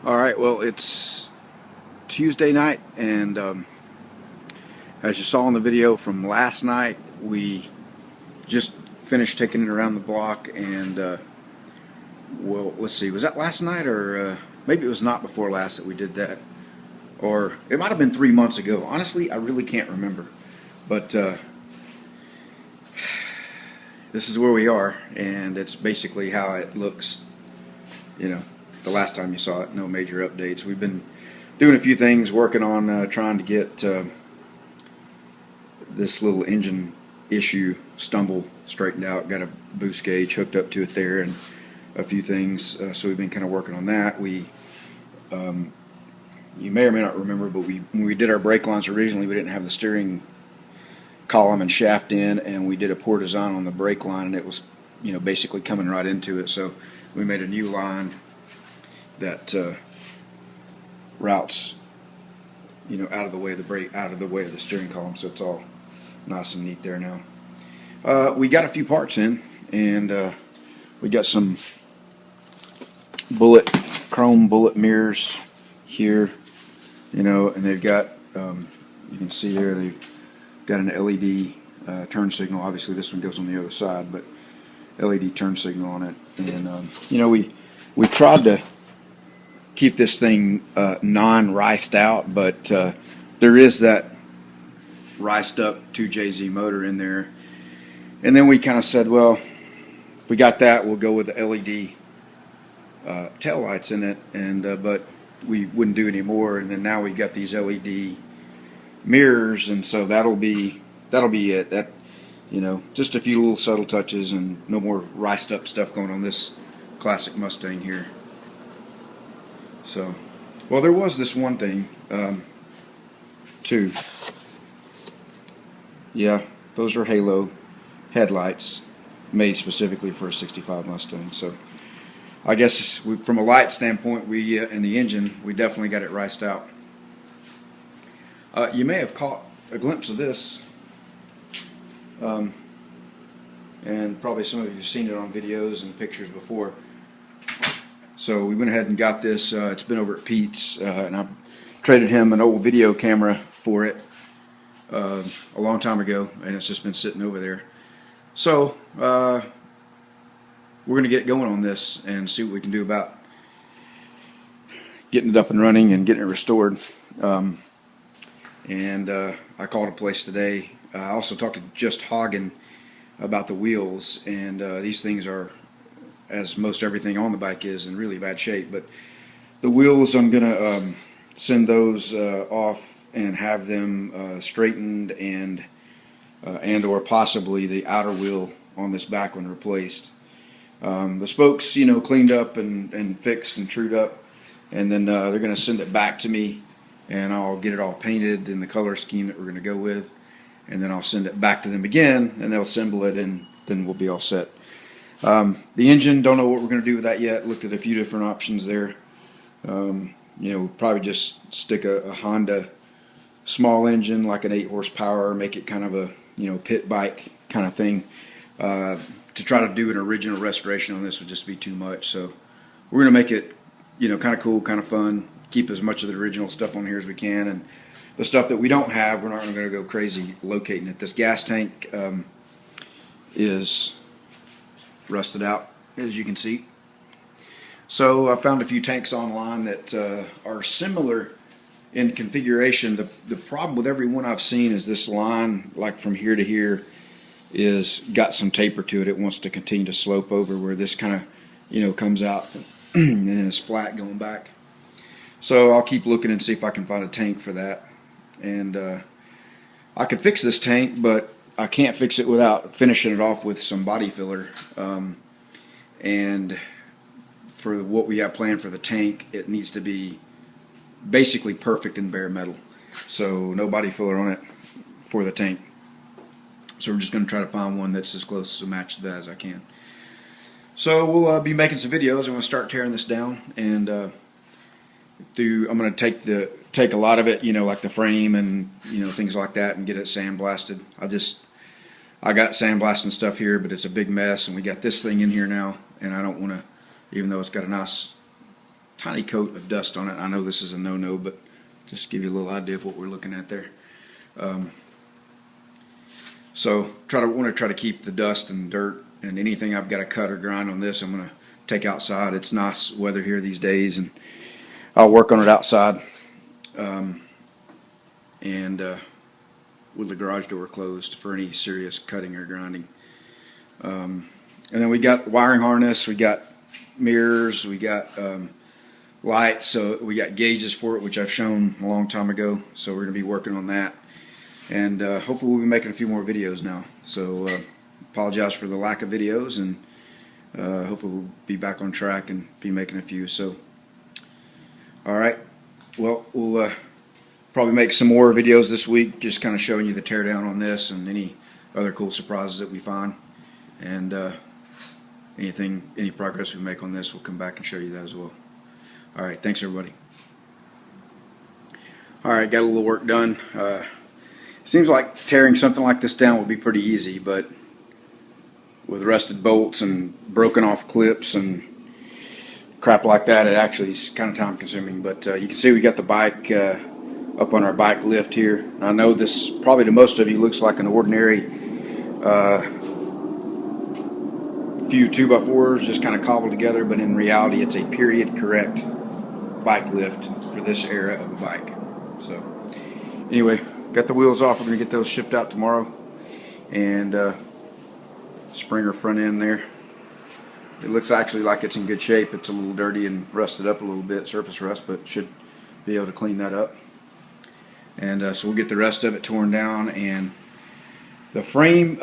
All right, well, it's Tuesday night, and as you saw in the video from last night, we just finished taking it around the block, and well, let's see, was that last night, or maybe it was not before last that we did that, or it might have been 3 months ago. Honestly, I really can't remember, but this is where we are, and it's basically how it looks, you know, the last time you saw it. No major updates. We've been doing a few things, working on trying to get this little engine issue stumble straightened out. Got a boost gauge hooked up to it there, and a few things. So we've been kind of working on that. You may or may not remember, but when we did our brake lines originally, we didn't have the steering column and shaft in, and we did a poor design on the brake line, and it was, basically coming right into it. So we made a new line that routes, out of the way of the brake, out of the way of the steering column, so it's all nice and neat there now. We got a few parts in, and we got some chrome bullet mirrors here, and they've got, you can see there, they've got an LED turn signal. Obviously this one goes on the other side, but LED turn signal on it. And we tried to keep this thing non-riced out, but there is that riced up 2JZ motor in there. And then we kind of said, well, if we got that, we'll go with the LED tail lights in it, and but we wouldn't do any more. And then now we got these LED mirrors, and so that'll be it. That, just a few little subtle touches, and no more riced up stuff going on this classic Mustang here. So, well, there was this one thing too. Yeah, those are halo headlights made specifically for a 65 Mustang. So I guess from a light standpoint, we in the engine, we definitely got it riced out. You may have caught a glimpse of this, and probably some of you have seen it on videos and pictures before. So we went ahead and got this. It's been over at Pete's, and I traded him an old video camera for it a long time ago, and it's just been sitting over there. So we're going to get going on this and see what we can do about getting it up and running and getting it restored. I called a place today. I also talked to Just Hagen about the wheels, and these things are, as most everything on the bike is, in really bad shape. But the wheels, I'm going to send those off and have them straightened, and or possibly the outer wheel on this back one replaced. The spokes, cleaned up and fixed and trued up, and then they're going to send it back to me, and I'll get it all painted in the color scheme that we're going to go with, and then I'll send it back to them again, and they'll assemble it, and then we'll be all set. The engine, don't know what we're going to do with that yet. Looked at a few different options there. Probably just stick a Honda small engine, like an 8 horsepower, make it kind of a pit bike kind of thing. To try to do an original restoration on this would just be too much. So we're going to make it kind of cool, kind of fun. Keep as much of the original stuff on here as we can, and the stuff that we don't have, we're not going to go crazy locating it. This gas tank is rusted out, as you can see. So I found a few tanks online that are similar in configuration. The problem with every one I've seen is this line, like from here to here, is got some taper to it. It wants to continue to slope over, where this kind of comes out and then it's flat going back. So I'll keep looking and see if I can find a tank for that. And I could fix this tank, but I can't fix it without finishing it off with some body filler. And for what we have planned for the tank, it needs to be basically perfect in bare metal. So no body filler on it for the tank. So we're just going to try to find one that's as close to match to that as I can. So we'll be making some videos. I'm going to start tearing this down, and I'm going to take a lot of it, like the frame and things like that, and get it sandblasted. I got sandblasting stuff here, but it's a big mess, and we got this thing in here now, and I don't want to, even though it's got a nice tiny coat of dust on it. I know this is a no-no, but just to give you a little idea of what we're looking at there. So want to try to keep the dust and dirt and anything I've got to cut or grind on this, I'm going to take outside. It's nice weather here these days, and I'll work on it outside, and with the garage door closed for any serious cutting or grinding. And then we got wiring harness, we got mirrors, we got lights, so we got gauges for it, which I've shown a long time ago. So we're going to be working on that, and hopefully we'll be making a few more videos now. So apologize for the lack of videos, and hopefully we'll be back on track and be making a few. So alright, well, we'll probably make some more videos this week, just kind of showing you the teardown on this and any other cool surprises that we find, and any progress we make on this, we'll come back and show you that as well. Alright, thanks everybody. Alright, got a little work done. Seems like tearing something like this down would be pretty easy, but with rusted bolts and broken off clips and crap like that, it actually is kind of time consuming. But you can see we got the bike up on our bike lift here. I know this probably to most of you looks like an ordinary few 2x4s just kind of cobbled together, but in reality it's a period correct bike lift for this era of a bike. So anyway, got the wheels off. We're going to get those shipped out tomorrow, and Springer front end there. It looks actually like it's in good shape. It's a little dirty and rusted up a little bit, surface rust, but should be able to clean that up. And so we'll get the rest of it torn down, and the frame,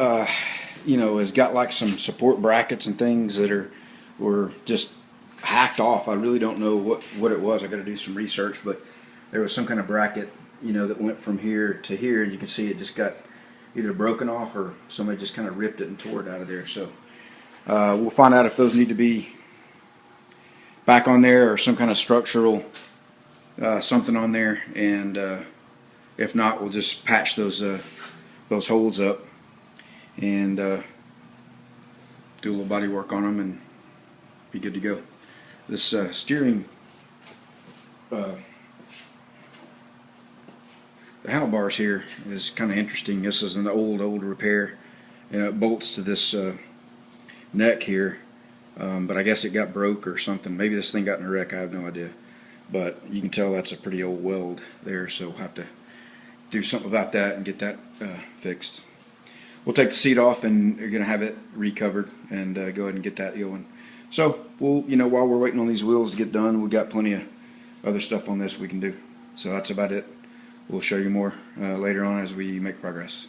you know, has got like some support brackets and things that were just hacked off. I really don't know what it was. I got to do some research, but there was some kind of bracket, you know, that went from here to here, and you can see it just got either broken off or somebody just kind of ripped it and tore it out of there. So we'll find out if those need to be back on there or some kind of structural something on there, and if not, we'll just patch those holes up and do a little body work on them and be good to go. This steering, the handlebars here is kind of interesting. This is an old repair, and it bolts to this neck here, but I guess it got broke or something. Maybe this thing got in a wreck, I have no idea, but you can tell that's a pretty old weld there, so we'll have to do something about that and get that fixed. We'll take the seat off, and we're going to have it recovered and go ahead and get that going. So we'll, you know, while we're waiting on these wheels to get done, we've got plenty of other stuff on this we can do. So that's about it. We'll show you more later on as we make progress.